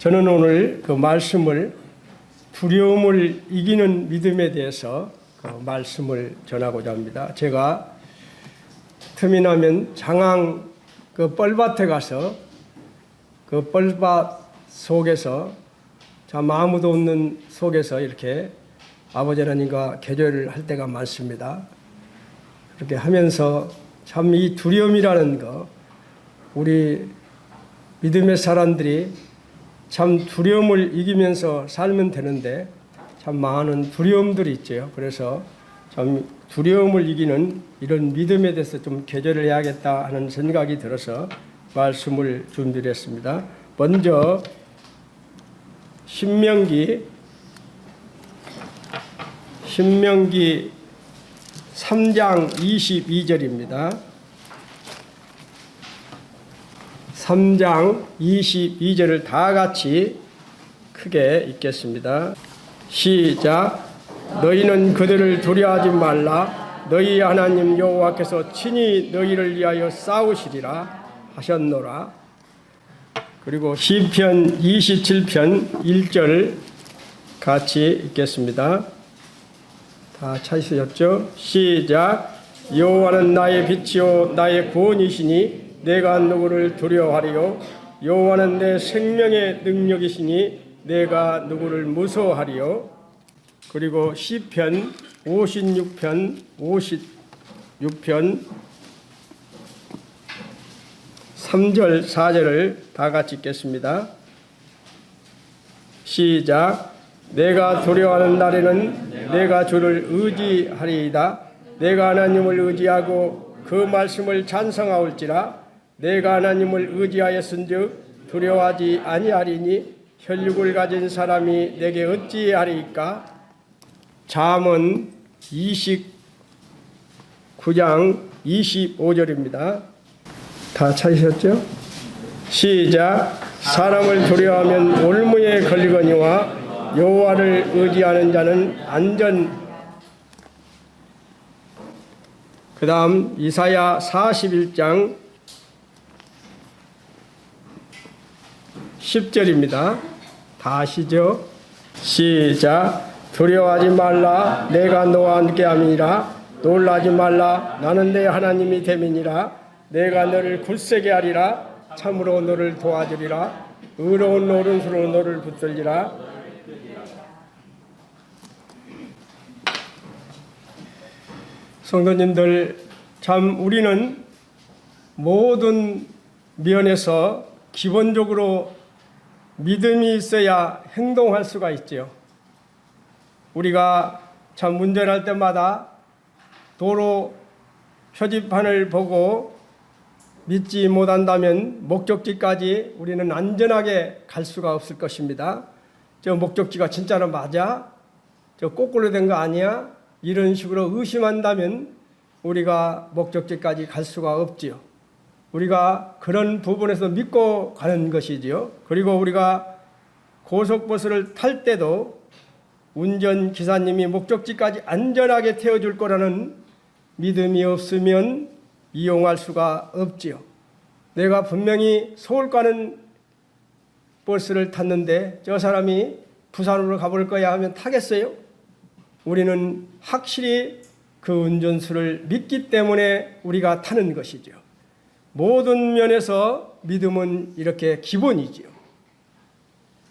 저는 오늘 그 말씀을 두려움을 이기는 믿음에 대해서 그 말씀을 전하고자 합니다. 제가 틈이 나면 장항 그 뻘밭에 가서 그 뻘밭 속에서 참 아무도 없는 속에서 이렇게 아버지 하나님과 교제를 할 때가 많습니다. 그렇게 하면서 참 이 두려움이라는 거, 우리 믿음의 사람들이 참 두려움을 이기면서 살면 되는데 참 많은 두려움들이 있죠. 그래서 참 두려움을 이기는 이런 믿음에 대해서 좀 교제를 해야겠다 하는 생각이 들어서 말씀을 준비를 했습니다. 먼저 신명기 3장 22절입니다. 3장 22절을 다 같이 크게 읽겠습니다. 시작. 너희는 그들을 두려워하지 말라. 너희 하나님 여호와께서 친히 너희를 위하여 싸우시리라 하셨노라. 그리고 시편 27편 1절 같이 읽겠습니다. 다 찾으셨죠? 시작. 여호와는 나의 빛이요 나의 구원이시니 내가 누구를 두려워하리요? 여호와는 내 생명의 능력이시니 내가 누구를 무서워하리요? 그리고 시편 56편 3절 4절을 다 같이 읽겠습니다. 시작. 내가 두려워하는 날에는 내가 주를 의지하리이다. 내가 하나님을 의지하고 그 말씀을 찬송하올지라. 내가 하나님을 의지하였은즉 두려워하지 아니하리니 혈육을 가진 사람이 내게 어찌하리이까. 잠언 29장 25절입니다. 다 찾으셨죠? 시작. 사람을 두려워하면 올무에 걸리거니와 여호와를 의지하는 자는 안전. 그 다음 이사야 41장 10절입니다. 다 아시죠? 시작. 두려워하지 말라. 내가 너와 함께함이니라. 놀라지 말라. 나는 내 하나님이 됨이니라. 내가 너를 굳세게 하리라. 참으로 너를 도와주리라. 의로운 오른손으로 너를 붙들리라. 성도님들, 참 우리는 모든 면에서 기본적으로 믿음이 있어야 행동할 수가 있지요. 우리가 참 운전할 때마다 도로 표지판을 보고 믿지 못한다면 목적지까지 우리는 안전하게 갈 수가 없을 것입니다. 저 목적지가 진짜로 맞아? 저 거꾸로 된 거 아니야? 이런 식으로 의심한다면 우리가 목적지까지 갈 수가 없지요. 우리가 그런 부분에서 믿고 가는 것이지요. 그리고 우리가 고속버스를 탈 때도 운전기사님이 목적지까지 안전하게 태워줄 거라는 믿음이 없으면 이용할 수가 없지요. 내가 분명히 서울 가는 버스를 탔는데 저 사람이 부산으로 가볼 거야 하면 타겠어요? 우리는 확실히 그 운전수를 믿기 때문에 우리가 타는 것이죠. 모든 면에서 믿음은 이렇게 기본이지요.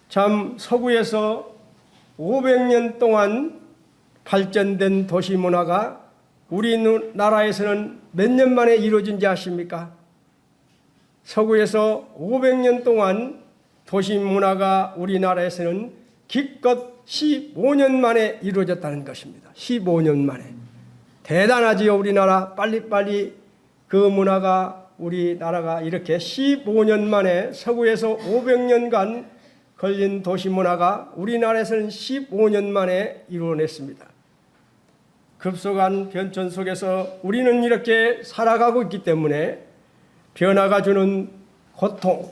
참 서구에서 500년 동안 발전된 도시 문화가 우리나라에서는 몇 년 만에 이루어진지 아십니까? 서구에서 500년 동안 도시 문화가 우리나라에서는 기껏 15년 만에 이루어졌다는 것입니다. 15년 만에. 대단하지요, 우리나라. 빨리빨리 그 문화가 우리나라가 이렇게 15년 만에 서구에서 500년간 걸린 도시 문화가 우리나라에서는 15년 만에 이루어냈습니다. 급속한 변천 속에서 우리는 이렇게 살아가고 있기 때문에 변화가 주는 고통,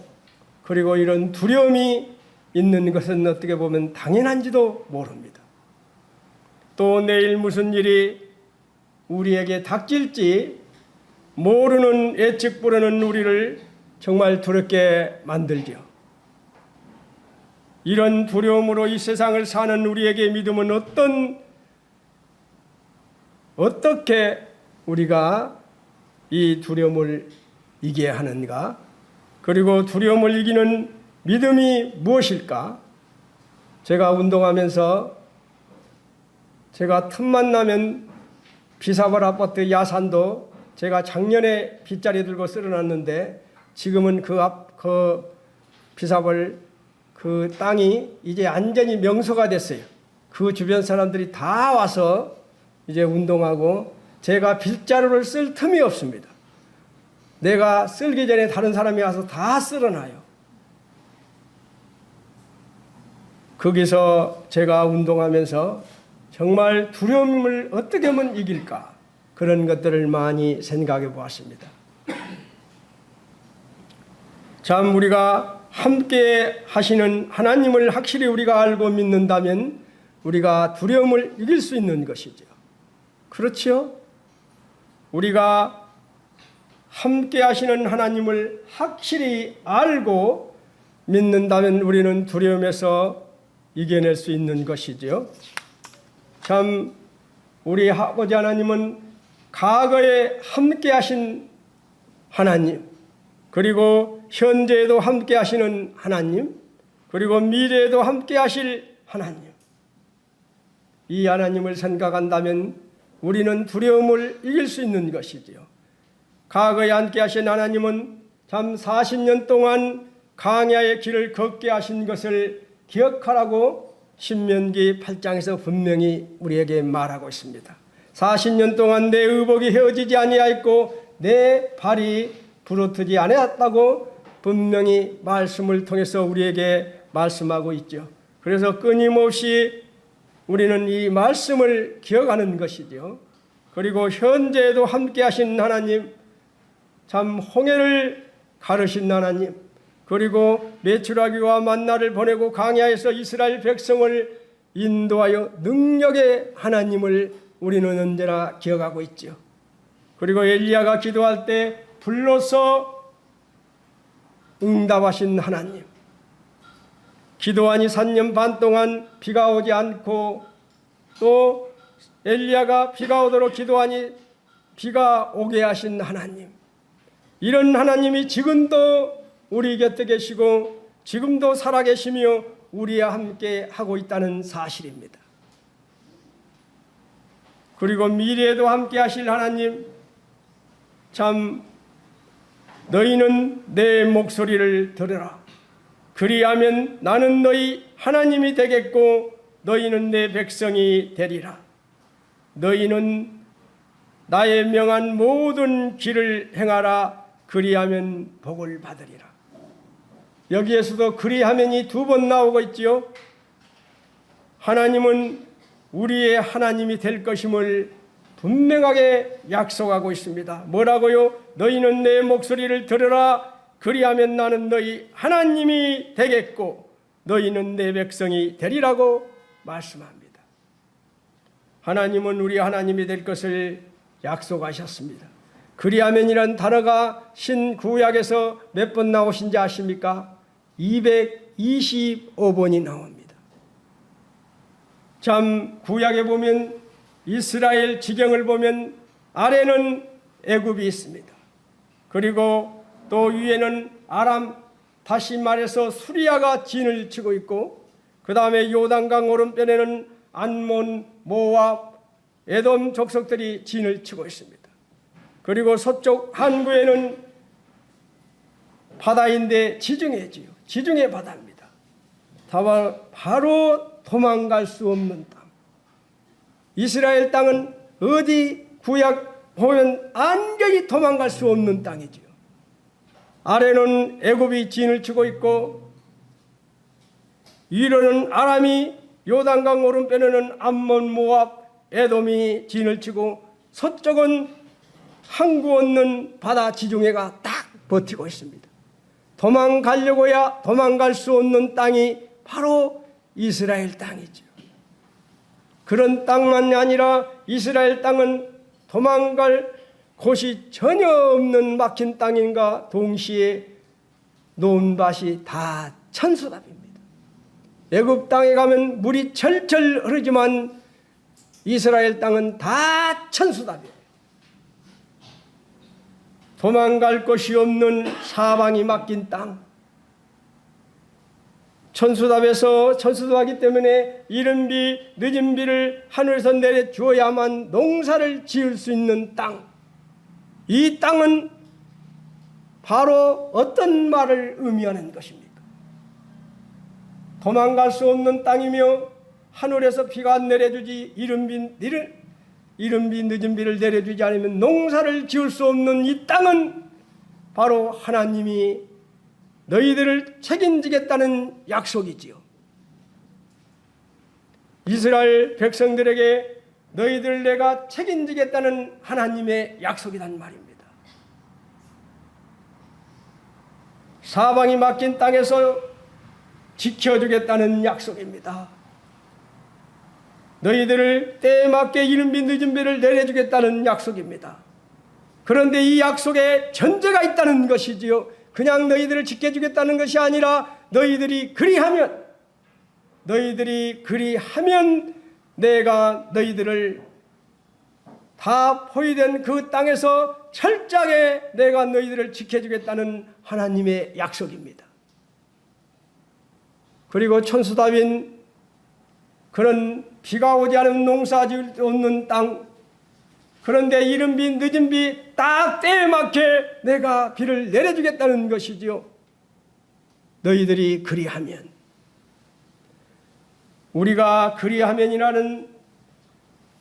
그리고 이런 두려움이 있는 것은 어떻게 보면 당연한지도 모릅니다. 또 내일 무슨 일이 우리에게 닥칠지 모르는 예측 불허는 우리를 정말 두렵게 만들죠. 이런 두려움으로 이 세상을 사는 우리에게 믿음은 어떻게 우리가 이 두려움을 이겨야 하는가? 그리고 두려움을 이기는 믿음이 무엇일까? 제가 운동하면서 제가 틈만 나면 비사벌 아파트 야산도 제가 작년에 빗자리 들고 쓸어놨는데 지금은 그 비사벌 그 땅이 이제 완전히 명소가 됐어요. 그 주변 사람들이 다 와서 이제 운동하고 제가 빗자루를 쓸 틈이 없습니다. 내가 쓸기 전에 다른 사람이 와서 다 쓸어놔요. 거기서 제가 운동하면서 정말 두려움을 어떻게 하면 이길까? 그런 것들을 많이 생각해 보았습니다. 참 우리가 함께 하시는 하나님을 확실히 우리가 알고 믿는다면 우리가 두려움을 이길 수 있는 것이죠. 그렇죠? 우리가 함께 하시는 하나님을 확실히 알고 믿는다면 우리는 두려움에서 이겨낼 수 있는 것이죠. 참 우리 아버지 하나님은 과거에 함께 하신 하나님, 그리고 현재에도 함께 하시는 하나님, 그리고 미래에도 함께 하실 하나님. 이 하나님을 생각한다면 우리는 두려움을 이길 수 있는 것이지요. 과거에 함께 하신 하나님은 참 40년 동안 광야의 길을 걷게 하신 것을 기억하라고 신명기 8장에서 분명히 우리에게 말하고 있습니다. 40년 동안 내 의복이 헤어지지 아니하였고 내 발이 부르트지 아니하였다고 분명히 말씀을 통해서 우리에게 말씀하고 있죠. 그래서 끊임없이 우리는 이 말씀을 기억하는 것이죠. 그리고 현재에도 함께 하신 하나님, 참 홍해를 가르신 하나님, 그리고 메추라기와 만나를 보내고 광야에서 이스라엘 백성을 인도하여 능력의 하나님을 우리는 언제나 기억하고 있죠. 그리고 엘리야가 기도할 때 불러서 응답하신 하나님, 기도하니 3년 반 동안 비가 오지 않고 또 엘리야가 비가 오도록 기도하니 비가 오게 하신 하나님, 이런 하나님이 지금도 우리 곁에 계시고 지금도 살아계시며 우리와 함께 하고 있다는 사실입니다. 그리고 미래에도 함께 하실 하나님, 참 너희는 내 목소리를 들으라. 그리하면 나는 너희 하나님이 되겠고 너희는 내 백성이 되리라. 너희는 나의 명한 모든 길을 행하라. 그리하면 복을 받으리라. 여기에서도 그리하면이 2번 나오고 있지요. 하나님은 우리의 하나님이 될 것임을 분명하게 약속하고 있습니다. 뭐라고요? 너희는 내 목소리를 들으라. 그리하면 나는 너희 하나님이 되겠고 너희는 내 백성이 되리라고 말씀합니다. 하나님은 우리 하나님이 될 것을 약속하셨습니다. 그리하면이란 단어가 신구약에서 몇 번 나오신지 아십니까? 225번이 나옵니다. 참 구약에 보면 이스라엘 지경을 보면 아래는 애굽이 있습니다. 그리고 또 위에는 아람, 다시 말해서 수리아가 진을 치고 있고, 그 다음에 요단강 오른편에는 안몬, 모압, 에돔 족속들이 진을 치고 있습니다. 그리고 서쪽 한구에는 바다인데 지중해지요. 지중해 바다입니다. 바로 도망갈 수 없는 땅. 이스라엘 땅은 어디 구약 보면 완전히 도망갈 수 없는 땅이지요. 아래는 애굽이 진을 치고 있고 위로는 아람이, 요단강 오른편에는 암몬, 모압, 에돔이 진을 치고 서쪽은 항구 없는 바다 지중해가 딱 버티고 있습니다. 도망가려고야 도망갈 수 없는 땅이 바로 이스라엘 땅이죠. 그런 땅만이 아니라 이스라엘 땅은 도망갈 곳이 전혀 없는 막힌 땅인가 동시에 논밭이 다 천수답입니다. 애굽 땅에 가면 물이 철철 흐르지만 이스라엘 땅은 다 천수답이에요. 도망갈 곳이 없는 사방이 막힌 땅. 천수답에서 천수답하기 때문에 이른 비 늦은 비를 하늘에서 내려 주어야만 농사를 지을 수 있는 땅. 이 땅은 바로 어떤 말을 의미하는 것입니까? 도망갈 수 없는 땅이며 하늘에서 비가 내려주지 이른 비 늦은 비를 내려주지 않으면 농사를 지을 수 없는 이 땅은 바로 하나님이 너희들을 책임지겠다는 약속이지요. 이스라엘 백성들에게 너희들 내가 책임지겠다는 하나님의 약속이란 말입니다. 사방이 막힌 땅에서 지켜주겠다는 약속입니다. 너희들을 때에 맞게 이른 비 늦은 비를 내려주겠다는 약속입니다. 그런데 이 약속에 전제가 있다는 것이지요. 그냥 너희들을 지켜주겠다는 것이 아니라 너희들이 그리하면 내가 너희들을 다 포위된 그 땅에서 철저하게 내가 너희들을 지켜주겠다는 하나님의 약속입니다. 그리고 천수답인 그런 비가 오지 않은 농사 지을 수 없는 땅, 그런데 이른 비 늦은 비 딱 때에 맞게 내가 비를 내려주겠다는 것이지요. 너희들이 그리하면, 우리가 그리하면이라는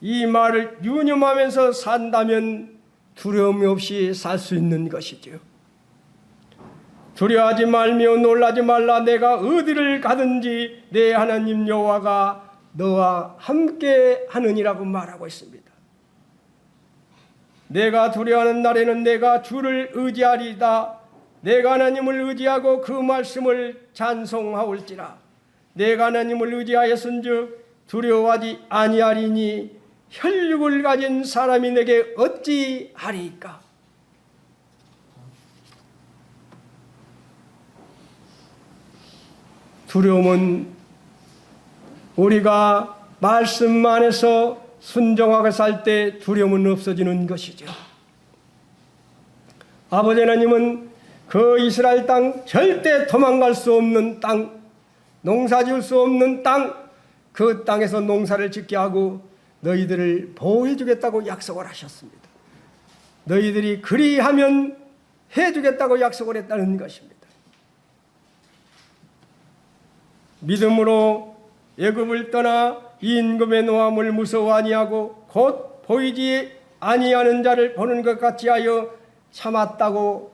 이 말을 유념하면서 산다면 두려움이 없이 살 수 있는 것이지요. 두려워하지 말며 놀라지 말라. 내가 어디를 가든지 내 하나님 여호와가 너와 함께 하느니라고 말하고 있습니다. 내가 두려워하는 날에는 내가 주를 의지하리이다. 내가 하나님을 의지하고 그 말씀을 찬송하올지라. 내가 하나님을 의지하였은즉 두려워하지 아니하리니 혈육을 가진 사람이 내게 어찌하리이까. 두려움은 우리가 말씀 안에서 순종하게 살 때 두려움은 없어지는 것이죠. 아버지 하나님은 그 이스라엘 땅, 절대 도망갈 수 없는 땅, 농사 지을 수 없는 땅, 그 땅에서 농사를 짓게 하고 너희들을 보호해 주겠다고 약속을 하셨습니다. 너희들이 그리하면 해 주겠다고 약속을 했다는 것입니다. 믿음으로 애굽을 떠나 임금의 노함을 무서워 아니하고 곧 보이지 아니하는 자를 보는 것 같이 하여 참았다고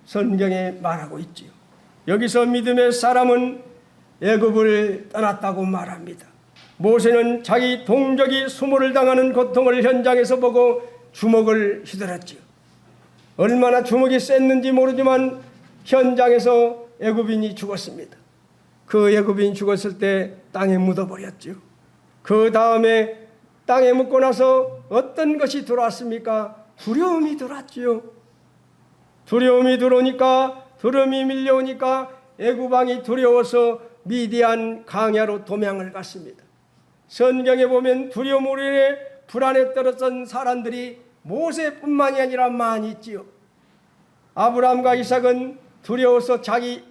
성경에 말하고 있지요. 여기서 믿음의 사람은 애굽을 떠났다고 말합니다. 모세는 자기 동족이 수모를 당하는 고통을 현장에서 보고 주먹을 휘둘렀지요. 얼마나 주먹이 셌는지 모르지만 현장에서 애굽인이 죽었습니다. 그 애굽인이 죽었을 때 땅에 묻어버렸죠. 그 다음에 땅에 묻고 나서 어떤 것이 들어왔습니까? 두려움이 들어왔지요. 두려움이 들어오니까, 두려움이 밀려오니까 애굽 왕이 두려워서 미디안 강야로 도망을 갔습니다. 성경에 보면 두려움으로 인해 불안에 떨어진 사람들이 모세뿐만이 아니라 많이 있지요. 아브라함과 이삭은 두려워서 자기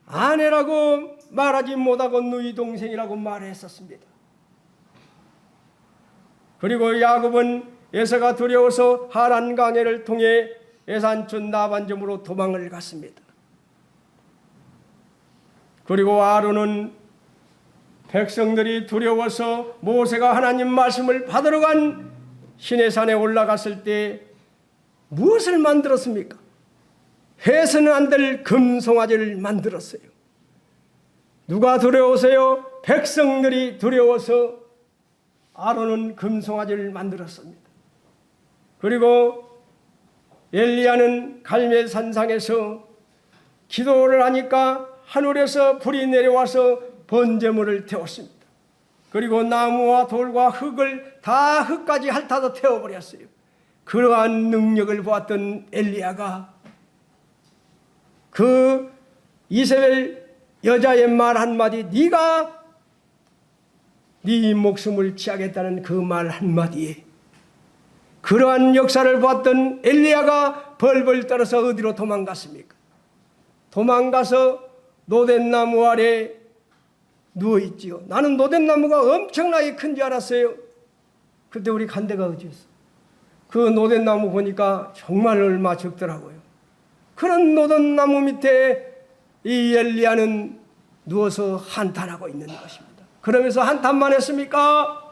아내라고 말하지 못하고 누이 동생이라고 말했었습니다. 그리고 야곱은 에서가 두려워서 하란 강해를 통해 에산촌 나반점으로 도망을 갔습니다. 그리고 아론은 백성들이 두려워서 모세가 하나님 말씀을 받으러 간 시내산에 올라갔을 때 무엇을 만들었습니까? 해서는 안 될 금송아지를 만들었어요. 누가 두려워서요? 백성들이 두려워서 아론은 금송아지를 만들었습니다. 그리고 엘리야는 갈멜 산상에서 기도를 하니까 하늘에서 불이 내려와서 번제물을 태웠습니다. 그리고 나무와 돌과 흙을 다 흙까지 핥아서 태워버렸어요. 그러한 능력을 보았던 엘리야가 그 이세벨 여자의 말 한마디, 네가 네 목숨을 취하겠다는 그 말 한마디에 그러한 역사를 봤던 엘리야가 벌벌 떨어서 어디로 도망갔습니까? 도망가서 노덴나무 아래 누워있지요. 나는 노덴나무가 엄청나게 큰 줄 알았어요. 그때 우리 간 데가 어디였어? 그 노덴나무 보니까 정말 얼마 적더라고요. 그런 노덴나무 밑에 이 엘리야는 누워서 한탄하고 있는 것입니다. 그러면서 한탄만 했습니까?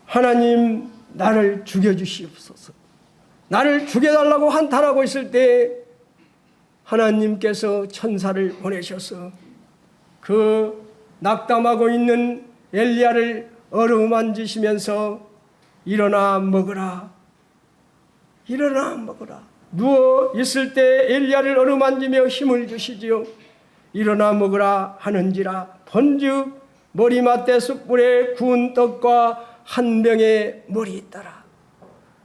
하나님, 나를 죽여주시옵소서. 나를 죽여달라고 한탄하고 있을 때 하나님께서 천사를 보내셔서 그 낙담하고 있는 엘리야를 어루만지시면서 일어나 먹으라, 일어나 먹으라. 누워 있을 때 엘리야를 어루만지며 힘을 주시지요. 일어나 먹으라 하는지라 본즉 머리맡에 숯불에 구운 떡과 한 병의 물이 있더라.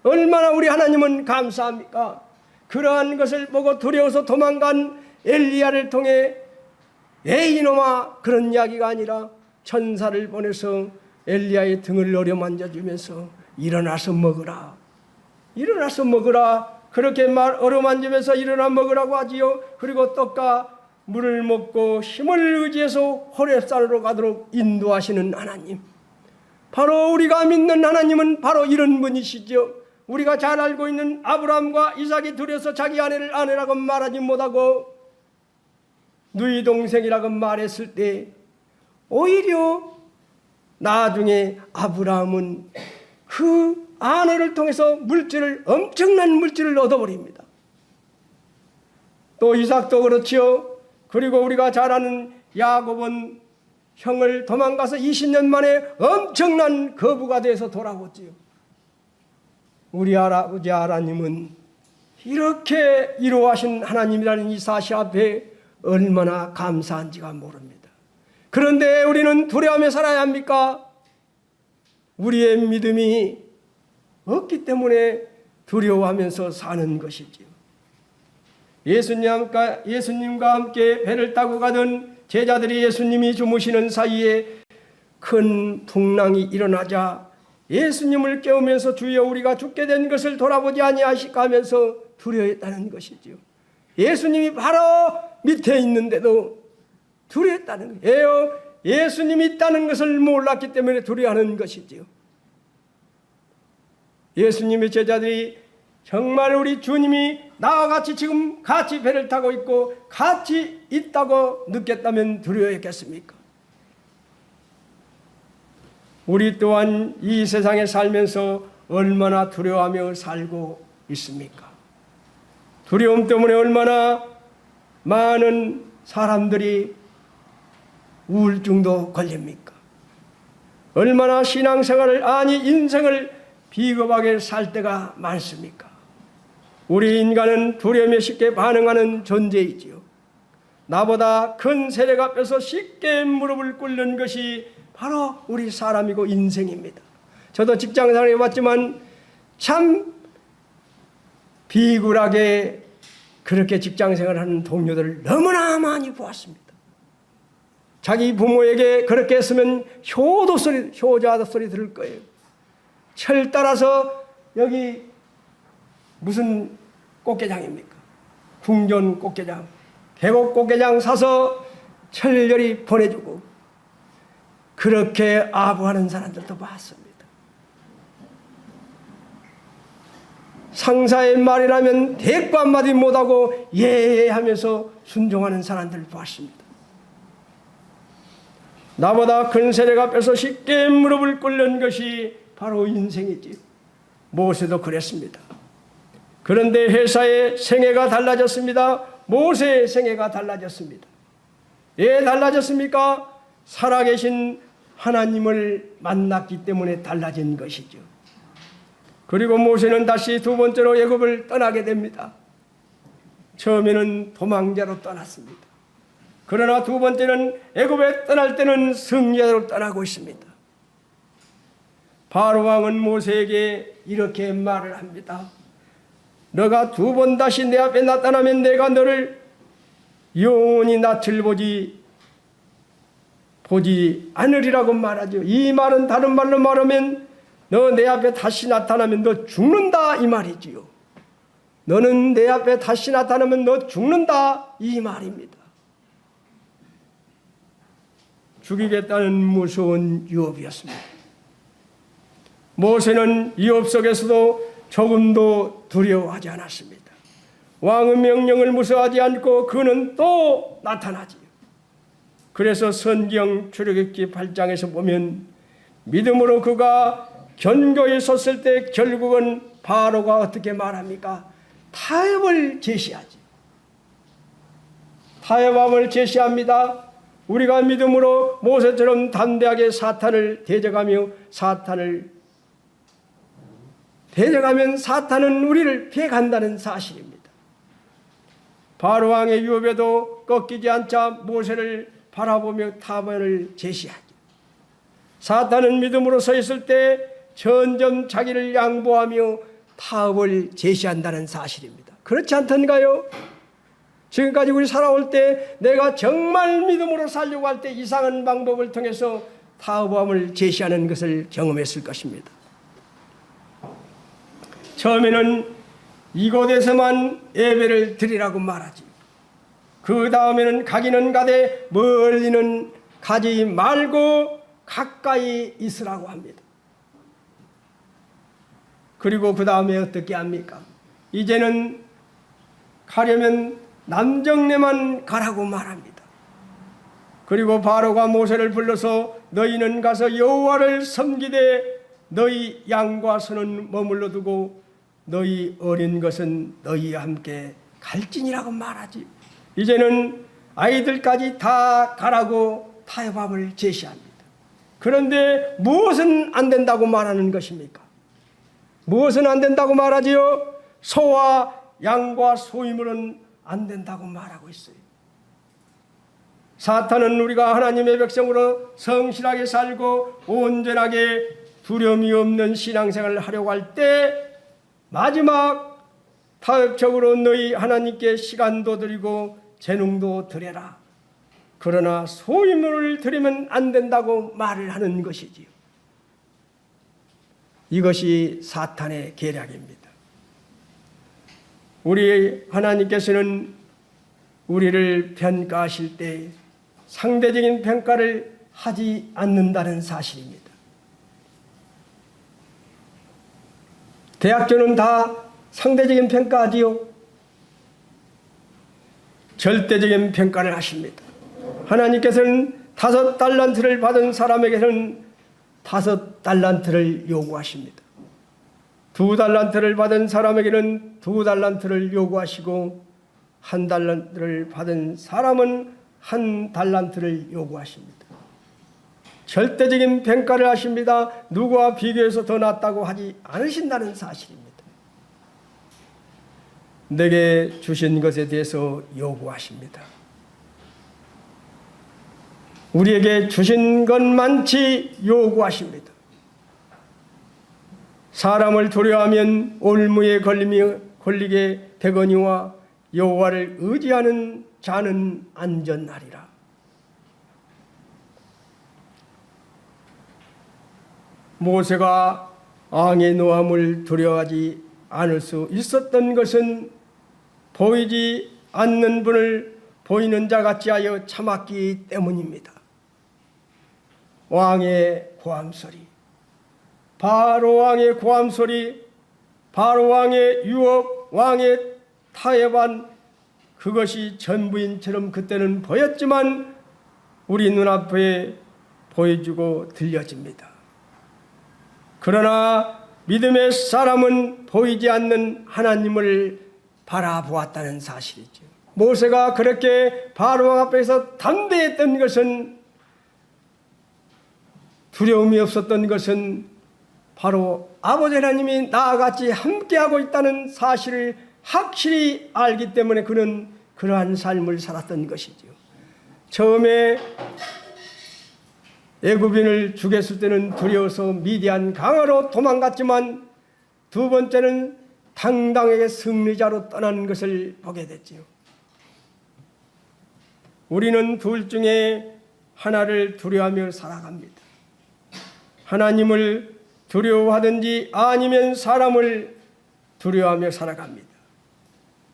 얼마나 우리 하나님은 감사합니까? 그러한 것을 보고 두려워서 도망간 엘리야를 통해 에이 이놈아, 그런 이야기가 아니라 천사를 보내서 엘리야의 등을 어루만져주면서 일어나서 먹으라, 일어나서 먹으라, 그렇게 어루만지면서 일어나 먹으라고 하지요. 그리고 떡과 물을 먹고 힘을 의지해서 호렙산으로 가도록 인도하시는 하나님, 바로 우리가 믿는 하나님은 바로 이런 분이시죠. 우리가 잘 알고 있는 아브라함과 이삭이 둘이서 자기 아내를 아내라고 말하지 못하고 누이 동생이라고 말했을 때 오히려 나중에 아브라함은 그 아내를 통해서 엄청난 물질을 얻어버립니다. 또 이삭도 그렇지요. 그리고 우리가 잘 아는 야곱은 형을 도망가서 20년 만에 엄청난 거부가 돼서 돌아왔지요. 우리 아버지 하나님은 이렇게 이루하신 하나님이라는 이 사실 앞에 얼마나 감사한지가 모릅니다. 그런데 우리는 두려워하며 살아야 합니까? 우리의 믿음이 없기 때문에 두려워하면서 사는 것이지요. 예수님과 함께 배를 타고 가던 제자들이 예수님이 주무시는 사이에 큰 풍랑이 일어나자 예수님을 깨우면서 주여 우리가 죽게 된 것을 돌아보지 아니하실까 하면서 두려워했다는 것이죠. 예수님이 바로 밑에 있는데도 두려워했다는 거예요. 예수님이 있다는 것을 몰랐기 때문에 두려워하는 것이죠. 예수님의 제자들이 정말 우리 주님이 나와 같이 지금 같이 배를 타고 있고 같이 있다고 느꼈다면 두려워했겠습니까? 우리 또한 이 세상에 살면서 얼마나 두려워하며 살고 있습니까? 두려움 때문에 얼마나 많은 사람들이 우울증도 걸립니까? 얼마나 신앙생활을 인생을 비겁하게 살 때가 많습니까? 우리 인간은 두려움에 쉽게 반응하는 존재이지요. 나보다 큰 세력 앞에서 쉽게 무릎을 꿇는 것이 바로 우리 사람이고 인생입니다. 저도 직장생활을 해봤지만 참 비굴하게 그렇게 직장생활을 하는 동료들을 너무나 많이 보았습니다. 자기 부모에게 그렇게 했으면 효자 소리 들을 거예요. 철 따라서 여기 무슨 꽃게장입니까? 궁전 꽃게장, 계곡 꽃게장 사서 철저히 보내주고 그렇게 아부하는 사람들도 봤습니다. 상사의 말이라면 대꾸 한마디 못하고 예하면서 순종하는 사람들을 봤습니다. 나보다 큰 세력 앞에서 쉽게 무릎을 꿇는 것이 바로 인생이지. 모세도 그랬습니다. 그런데 회사의 생애가 달라졌습니다. 모세의 생애가 달라졌습니다. 왜 달라졌습니까? 살아계신 하나님을 만났기 때문에 달라진 것이죠. 그리고 모세는 다시 두 번째로 애굽을 떠나게 됩니다. 처음에는 도망자로 떠났습니다. 그러나 두 번째는 애굽에 떠날 때는 승리자로 떠나고 있습니다. 바로 왕은 모세에게 이렇게 말을 합니다. 너가 두 번 다시 내 앞에 나타나면 내가 너를 영원히 낯을 보지 않으리라고 말하죠. 이 말은 다른 말로 말하면 너 내 앞에 다시 나타나면 너 죽는다 이 말이지요. 너는 내 앞에 다시 나타나면 너 죽는다 이 말입니다. 죽이겠다는 무서운 유업이었습니다. 모세는 유업 속에서도 조금도 두려워하지 않았습니다. 왕의 명령을 무서워하지 않고 그는 또 나타나지요. 그래서 성경 출애굽기 8장에서 보면 믿음으로 그가 견고히 섰을 때 결국은 바로가 어떻게 말합니까? 타협을 제시하지. 타협함을 제시합니다. 우리가 믿음으로 모세처럼 담대하게 사탄을 대적하며 대적하면 사탄은 우리를 피해간다는 사실입니다. 바로 왕의 유업에도 꺾이지 않자 모세를 바라보며 타협을 제시하죠. 사탄은 믿음으로 서 있을 때 점점 자기를 양보하며 타협을 제시한다는 사실입니다. 그렇지 않던가요? 지금까지 우리 살아올 때 내가 정말 믿음으로 살려고 할 때 이상한 방법을 통해서 타협함을 제시하는 것을 경험했을 것입니다. 처음에는 이곳에서만 예배를 드리라고 말하지. 그 다음에는 가기는 가되 멀리는 가지 말고 가까이 있으라고 합니다. 그리고 그 다음에 어떻게 합니까? 이제는 가려면 남정네만 가라고 말합니다. 그리고 바로가 모세를 불러서 너희는 가서 여호와를 섬기되 너희 양과 소는 머물러 두고 너희 어린 것은 너희와 함께 갈지니라고 말하지. 이제는 아이들까지 다 가라고 타협함을 제시합니다. 그런데 무엇은 안 된다고 말하는 것입니까? 무엇은 안 된다고 말하지요? 소와 양과 소유물은 안 된다고 말하고 있어요. 사탄은 우리가 하나님의 백성으로 성실하게 살고 온전하게 두려움이 없는 신앙생활을 하려고 할 때 마지막 타협적으로 너희 하나님께 시간도 드리고 재능도 드려라. 그러나 소유물을 드리면 안 된다고 말을 하는 것이지요. 이것이 사탄의 계략입니다. 우리 하나님께서는 우리를 평가하실 때 상대적인 평가를 하지 않는다는 사실입니다. 대학교는 다 상대적인 평가하지요. 절대적인 평가를 하십니다. 하나님께서는 5달란트를 받은 사람에게는 5달란트를 요구하십니다. 2달란트를 받은 사람에게는 2달란트를 요구하시고 1달란트를 받은 사람은 1달란트를 요구하십니다. 절대적인 평가를 하십니다. 누구와 비교해서 더 낫다고 하지 않으신다는 사실입니다. 내게 주신 것에 대해서 요구하십니다. 우리에게 주신 것만치 요구하십니다. 사람을 두려워하면 올무에 걸리게 되거니와 여호와를 의지하는 자는 안전하리라. 모세가 왕의 노함을 두려워하지 않을 수 있었던 것은 보이지 않는 분을 보이는 자 같이 하여 참았기 때문입니다. 왕의 고함소리, 바로 왕의 고함소리, 바로 왕의 유업, 왕의 타협한 그것이 전부인처럼 그때는 보였지만 우리 눈앞에 보여주고 들려집니다. 그러나 믿음의 사람은 보이지 않는 하나님을 바라보았다는 사실이죠. 모세가 그렇게 바로 앞에서 담대했던 것은, 두려움이 없었던 것은 바로 아버지 하나님이 나와 같이 함께하고 있다는 사실을 확실히 알기 때문에 그는 그러한 삶을 살았던 것이죠. 처음에 애굽인을 죽였을 때는 두려워서 미디안 강화로 도망갔지만 두 번째는 당당하게 승리자로 떠나는 것을 보게 됐지요. 우리는 둘 중에 하나를 두려워하며 살아갑니다. 하나님을 두려워하든지 아니면 사람을 두려워하며 살아갑니다.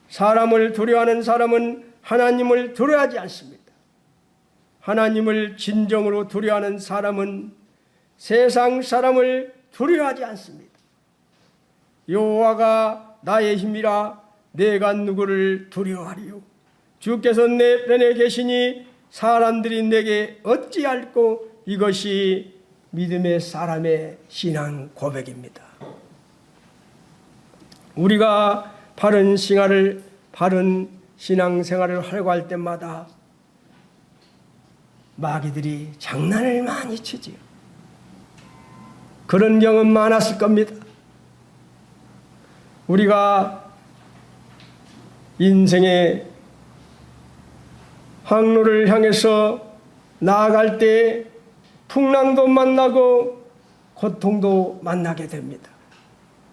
사람을 두려워하는 사람은 하나님을 두려워하지 않습니다. 하나님을 진정으로 두려워하는 사람은 세상 사람을 두려워하지 않습니다. 여호와가 나의 힘이라 내가 누구를 두려워하리요. 주께서 내 편에 계시니 사람들이 내게 어찌할꼬. 이것이 믿음의 사람의 신앙 고백입니다. 우리가 바른 신앙생활을 하려고 할 때마다 마귀들이 장난을 많이 치지요. 그런 경험 많았을 겁니다. 우리가 인생의 항로를 향해서 나아갈 때 풍랑도 만나고 고통도 만나게 됩니다.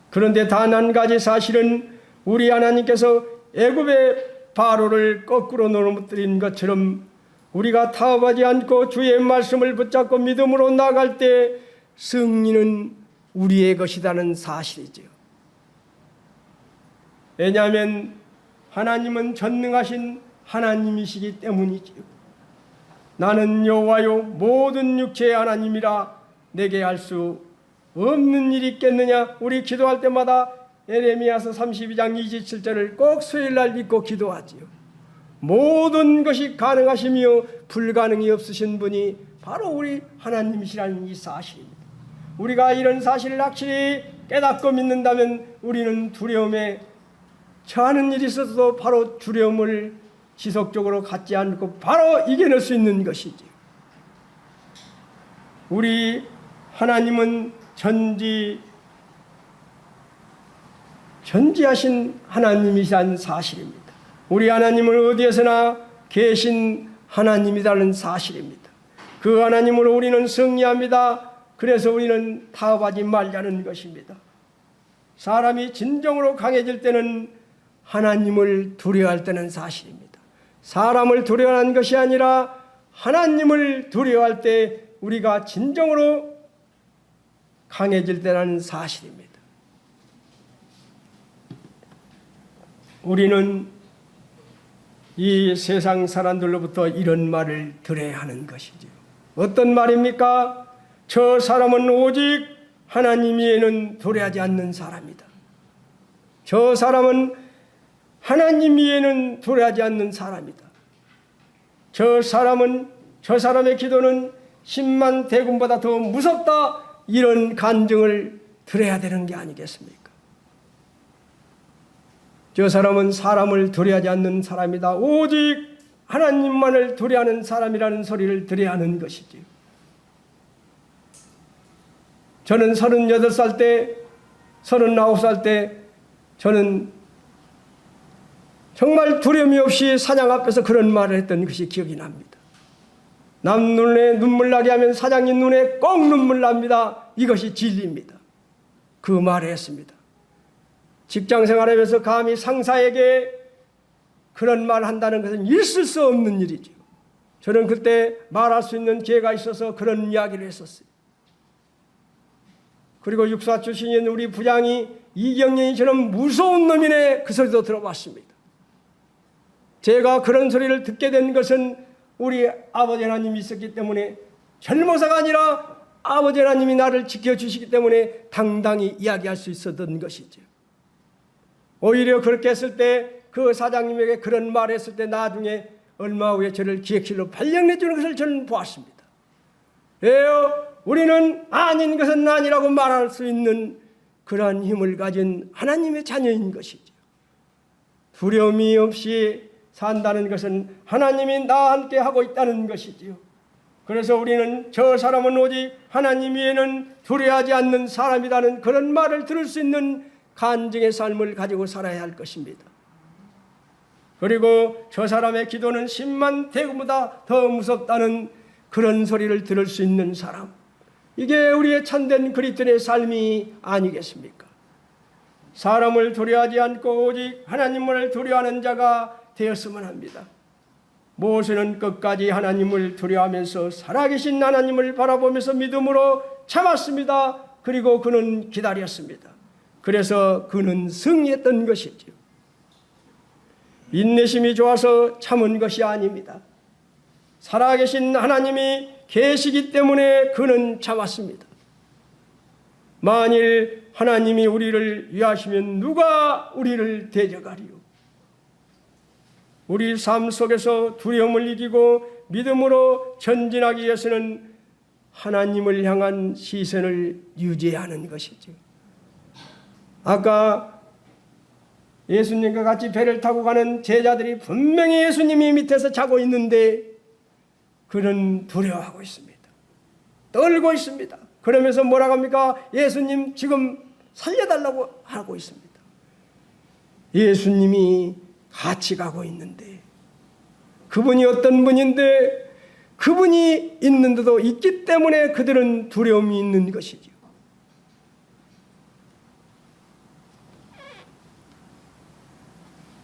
그런데 단 한 가지 사실은 우리 하나님께서 애굽의 바로를 거꾸로 넘어뜨린 것처럼 우리가 타협하지 않고 주의 말씀을 붙잡고 믿음으로 나아갈 때 승리는 우리의 것이라는 사실이죠. 왜냐하면 하나님은 전능하신 하나님이시기 때문이지요. 나는 여호와요 모든 육체의 하나님이라 내게 할 수 없는 일이 있겠느냐. 우리 기도할 때마다 에레미야서 32장 27절을 꼭 수요일날 읽고 기도하지요. 모든 것이 가능하시며 불가능이 없으신 분이 바로 우리 하나님이시라는 이 사실입니다. 우리가 이런 사실을 확실히 깨닫고 믿는다면 우리는 두려움에 처하는 일이 있어도 바로 두려움을 지속적으로 갖지 않고 바로 이겨낼 수 있는 것이지. 우리 하나님은 전지하신 하나님이라는 사실입니다. 우리 하나님은 어디에서나 계신 하나님이라는 사실입니다. 그 하나님으로 우리는 승리합니다. 그래서 우리는 타협하지 말자는 것입니다. 사람이 진정으로 강해질 때는 하나님을 두려워할 때는 사실입니다. 사람을 두려워하는 것이 아니라 하나님을 두려워할 때 우리가 진정으로 강해질 때라는 사실입니다. 우리는 이 세상 사람들로부터 이런 말을 들어야 하는 것이죠. 어떤 말입니까? 저 사람은 오직 하나님 외에는 두려워하지 않는 사람이다. 저 사람은 하나님 외에는 두려워하지 않는 사람이다. 저 사람의 기도는 10만 대군보다 더 무섭다. 이런 간증을 들어야 되는 게 아니겠습니까? 저 사람은 사람을 두려워하지 않는 사람이다. 오직 하나님만을 두려워하는 사람이라는 소리를 들어야 하는 것이지요. 저는 38살 때, 39살 때 저는 정말 두려움이 없이 사장 앞에서 그런 말을 했던 것이 기억이 납니다. 남 눈에 눈물 나게 하면 사장님 눈에 꼭 눈물 납니다. 이것이 진리입니다. 그 말을 했습니다. 직장 생활하면서 감히 상사에게 그런 말을 한다는 것은 있을 수 없는 일이죠. 저는 그때 말할 수 있는 기회가 있어서 그런 이야기를 했었어요. 그리고 육사 출신인 우리 부장이 이경련이처럼 무서운 놈이네 그 소리도 들어봤습니다. 제가 그런 소리를 듣게 된 것은 우리 아버지 하나님이 있었기 때문에 젊어서가 아니라 아버지 하나님이 나를 지켜주시기 때문에 당당히 이야기할 수 있었던 것이죠. 오히려 그렇게 했을 때 그 사장님에게 그런 말을 했을 때 나중에 얼마 후에 저를 기획실로 발령내 주는 것을 저는 보았습니다. 왜요? 우리는 아닌 것은 아니라고 말할 수 있는 그러한 힘을 가진 하나님의 자녀인 것이죠. 두려움이 없이 산다는 것은 하나님이 나와 함께 하고 있다는 것이지요. 그래서 우리는 저 사람은 오직 하나님 외에는 두려워하지 않는 사람이라는 그런 말을 들을 수 있는 간증의 삶을 가지고 살아야 할 것입니다. 그리고 저 사람의 기도는 10만 대군보다 더 무섭다는 그런 소리를 들을 수 있는 사람, 이게 우리의 참된 그리스도인의 삶이 아니겠습니까? 사람을 두려워하지 않고 오직 하나님을 두려워하는 자가 되었으면 합니다. 모세는 끝까지 하나님을 두려워하면서 살아계신 하나님을 바라보면서 믿음으로 참았습니다. 그리고 그는 기다렸습니다. 그래서 그는 승리했던 것이죠. 인내심이 좋아서 참은 것이 아닙니다. 살아계신 하나님이 계시기 때문에 그는 참았습니다. 만일 하나님이 우리를 위하시면 누가 우리를 대적하리요? 우리 삶 속에서 두려움을 이기고 믿음으로 전진하기 위해서는 하나님을 향한 시선을 유지해야 하는 것이죠. 아까 예수님과 같이 배를 타고 가는 제자들이 분명히 예수님이 밑에서 자고 있는데 그는 두려워하고 있습니다. 떨고 있습니다. 그러면서 뭐라고 합니까? 예수님 지금 살려달라고 하고 있습니다. 예수님이 같이 가고 있는데 그분이 어떤 분인데 그분이 있는데도 있기 때문에 그들은 두려움이 있는 것이죠.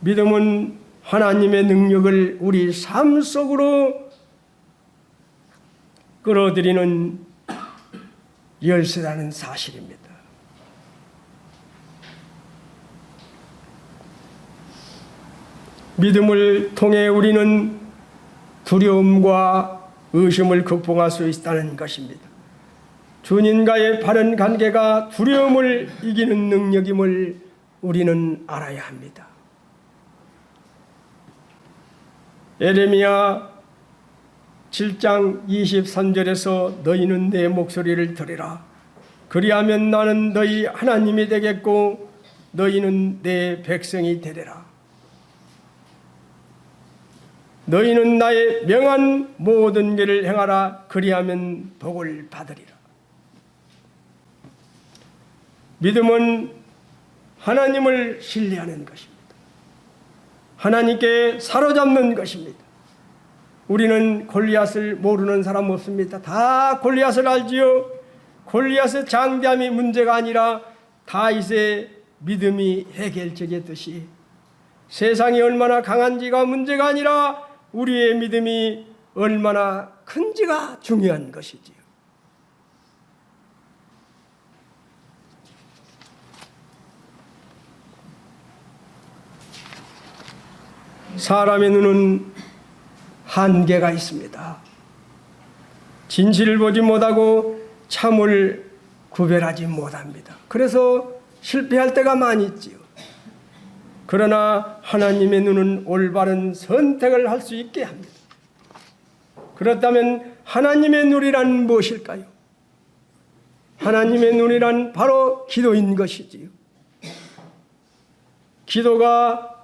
믿음은 하나님의 능력을 우리 삶 속으로 끌어들이는 열쇠라는 사실입니다. 믿음을 통해 우리는 두려움과 의심을 극복할 수 있다는 것입니다. 주님과의 바른 관계가 두려움을 이기는 능력임을 우리는 알아야 합니다. 에레미야 7장 23절에서 너희는 내 목소리를 들으라. 그리하면 나는 너희 하나님이 되겠고 너희는 내 백성이 되리라. 너희는 나의 명한 모든 길을 행하라. 그리하면 복을 받으리라. 믿음은 하나님을 신뢰하는 것입니다. 하나님께 사로잡는 것입니다. 우리는 골리앗을 모르는 사람 없습니다. 다 골리앗을 알지요. 골리앗의 장대함이 문제가 아니라 다윗의 믿음이 해결책이었듯이 세상이 얼마나 강한지가 문제가 아니라 우리의 믿음이 얼마나 큰지가 중요한 것이지요. 사람의 눈은 한계가 있습니다. 진실을 보지 못하고 참을 구별하지 못합니다. 그래서 실패할 때가 많이 있지요. 그러나 하나님의 눈은 올바른 선택을 할 수 있게 합니다. 그렇다면 하나님의 눈이란 무엇일까요? 하나님의 눈이란 바로 기도인 것이지요. 기도가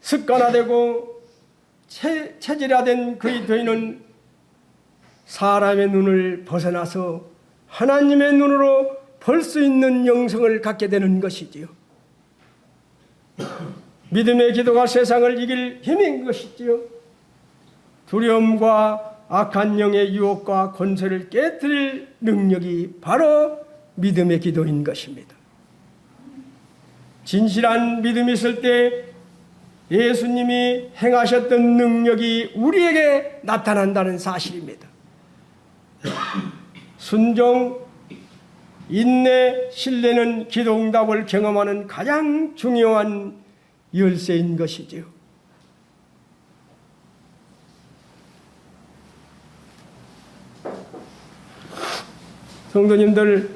습관화되고 체질화된 그의 되는 사람의 눈을 벗어나서 하나님의 눈으로 볼 수 있는 영성을 갖게 되는 것이지요. 믿음의 기도가 세상을 이길 힘인 것이지요. 두려움과 악한 영의 유혹과 권세를 깨뜨릴 능력이 바로 믿음의 기도인 것입니다. 진실한 믿음이 있을 때 예수님이 행하셨던 능력이 우리에게 나타난다는 사실입니다. 순종, 인내, 신뢰는 기도 응답을 경험하는 가장 중요한 열쇠인 것이지요. 성도님들,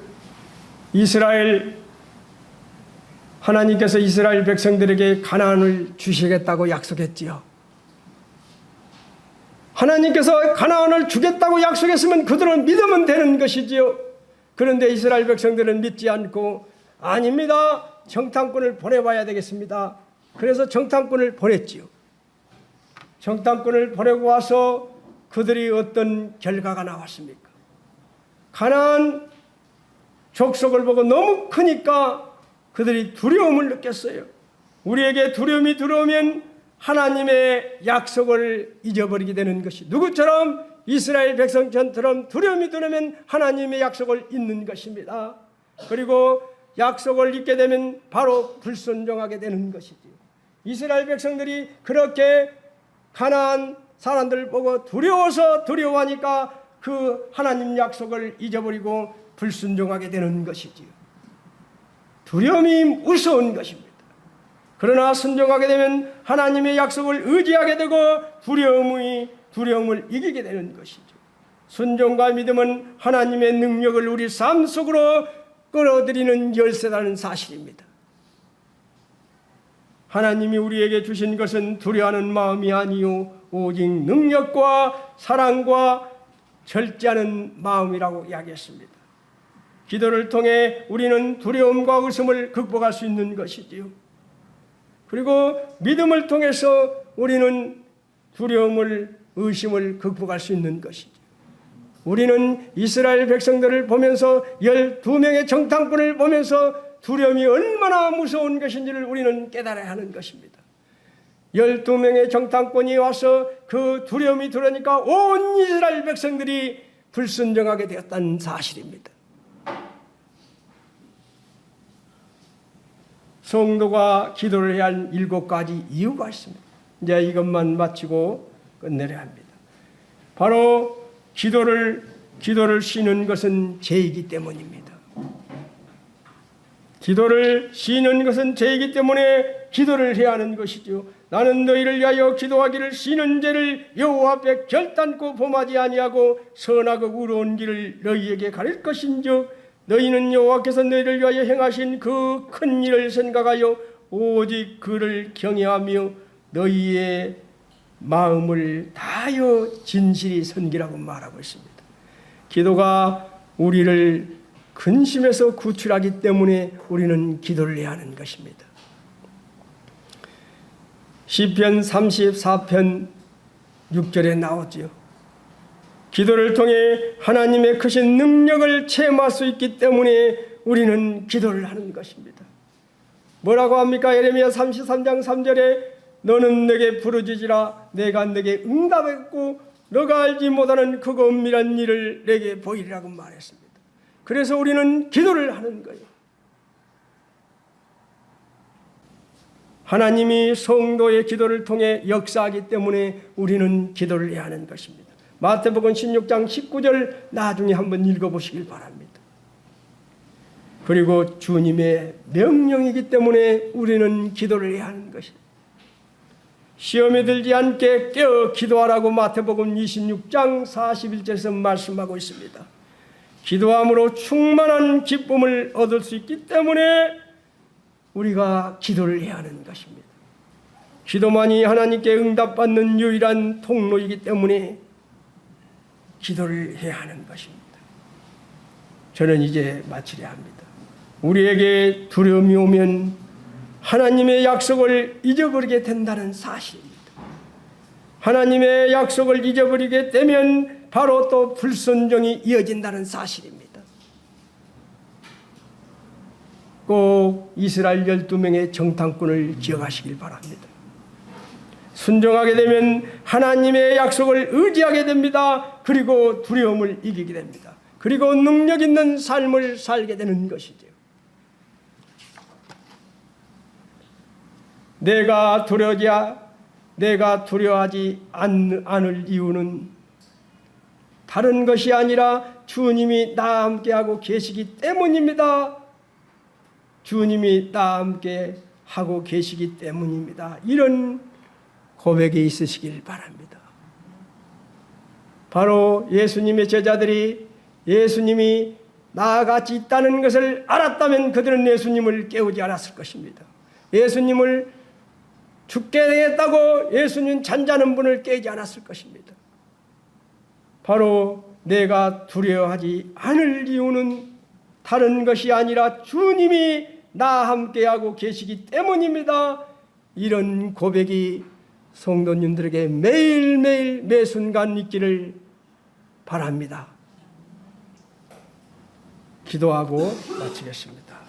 하나님께서 이스라엘 백성들에게 가나안을 주시겠다고 약속했지요. 하나님께서 가나안을 주겠다고 약속했으면 그들은 믿으면 되는 것이지요. 그런데 이스라엘 백성들은 믿지 않고 아닙니다. 정탐꾼을 보내봐야 되겠습니다. 그래서 정탐꾼을 보냈지요. 정탐꾼을 보내고 와서 그들이 어떤 결과가 나왔습니까? 가나안 족속을 보고 너무 크니까 그들이 두려움을 느꼈어요. 우리에게 두려움이 들어오면 하나님의 약속을 잊어버리게 되는 것이, 누구처럼 이스라엘 백성처럼 두려움이 들어오면 하나님의 약속을 잊는 것입니다. 그리고 약속을 잊게 되면 바로 불순종하게 되는 것이지요. 이스라엘 백성들이 그렇게 가나안 사람들 보고 두려워하니까 그 하나님 약속을 잊어버리고 불순종하게 되는 것이지요. 두려움이 무서운 것입니다. 그러나 순종하게 되면 하나님의 약속을 의지하게 되고 두려움을 이기게 되는 것이죠. 순종과 믿음은 하나님의 능력을 우리 삶 속으로 끌어들이는 열쇠라는 사실입니다. 하나님이 우리에게 주신 것은 두려워하는 마음이 아니요 오직 능력과 사랑과 절제하는 마음이라고 이야기했습니다. 기도를 통해 우리는 두려움과 의심을 극복할 수 있는 것이지요. 그리고 믿음을 통해서 우리는 두려움을, 의심을 극복할 수 있는 것이죠. 우리는 이스라엘 백성들을 보면서 12명의 정탐꾼을 보면서 두려움이 얼마나 무서운 것인지를 우리는 깨달아야 하는 것입니다. 12명의 정탐꾼이 와서 그 두려움이 들으니까 온 이스라엘 백성들이 불순종하게 되었다는 사실입니다. 성도가 기도를 해야 할 7가지 이유가 있습니다. 이제 이것만 마치고 끝내려 합니다. 바로 기도를 쉬는 것은 죄이기 때문입니다. 기도를 쉬는 것은 죄이기 때문에 기도를 해야 하는 것이죠. 나는 너희를 위하여 기도하기를 쉬는 죄를 여호와 앞에 결단코 범하지 아니하고 선하고 의로운 길을 너희에게 가릴 것인즉 너희는 여호와께서 너희를 위하여 행하신 그 큰 일을 생각하여 오직 그를 경외하며 너희의 마음을 다하여 진실이 섬기라고 말하고 있습니다. 기도가 우리를 근심에서 구출하기 때문에 우리는 기도를 해야 하는 것입니다. 시편 34편 6절에 나오지요. 기도를 통해 하나님의 크신 능력을 체험할 수 있기 때문에 우리는 기도를 하는 것입니다. 뭐라고 합니까? 예레미야 33장 3절에 너는 내게 부르짖으라 내가 내게 응답했고 너가 알지 못하는 크고 은밀한 일을 내게 보이리라고 말했습니다. 그래서 우리는 기도를 하는 거예요. 하나님이 성도의 기도를 통해 역사하기 때문에 우리는 기도를 해야 하는 것입니다. 마태복음 16장 19절 나중에 한번 읽어보시길 바랍니다. 그리고 주님의 명령이기 때문에 우리는 기도를 해야 하는 것입니다. 시험에 들지 않게 깨어 기도하라고 마태복음 26장 41절에서 말씀하고 있습니다. 기도함으로 충만한 기쁨을 얻을 수 있기 때문에 우리가 기도를 해야 하는 것입니다. 기도만이 하나님께 응답받는 유일한 통로이기 때문에 기도를 해야 하는 것입니다. 저는 이제 마치려 합니다. 우리에게 두려움이 오면 하나님의 약속을 잊어버리게 된다는 사실입니다. 하나님의 약속을 잊어버리게 되면 바로 또 불순종이 이어진다는 사실입니다. 꼭 이스라엘 12명의 정탐꾼을 기억하시길 바랍니다. 순종하게 되면 하나님의 약속을 의지하게 됩니다. 그리고 두려움을 이기게 됩니다. 그리고 능력 있는 삶을 살게 되는 것이죠. 내가 두려워하지 않을 이유는 다른 것이 아니라 주님이 나와 함께하고 계시기 때문입니다. 주님이 나와 함께하고 계시기 때문입니다. 이런 고백이 있으시길 바랍니다. 바로 예수님의 제자들이 예수님이 나와 같이 있다는 것을 알았다면 그들은 예수님을 깨우지 않았을 것입니다. 예수님을 죽게 되겠다고 예수님 잠자는 분을 깨지 않았을 것입니다. 바로 내가 두려워하지 않을 이유는 다른 것이 아니라 주님이 나와 함께하고 계시기 때문입니다. 이런 고백이 성도님들에게 매일매일 매순간 있기를 바랍니다. 기도하고 마치겠습니다.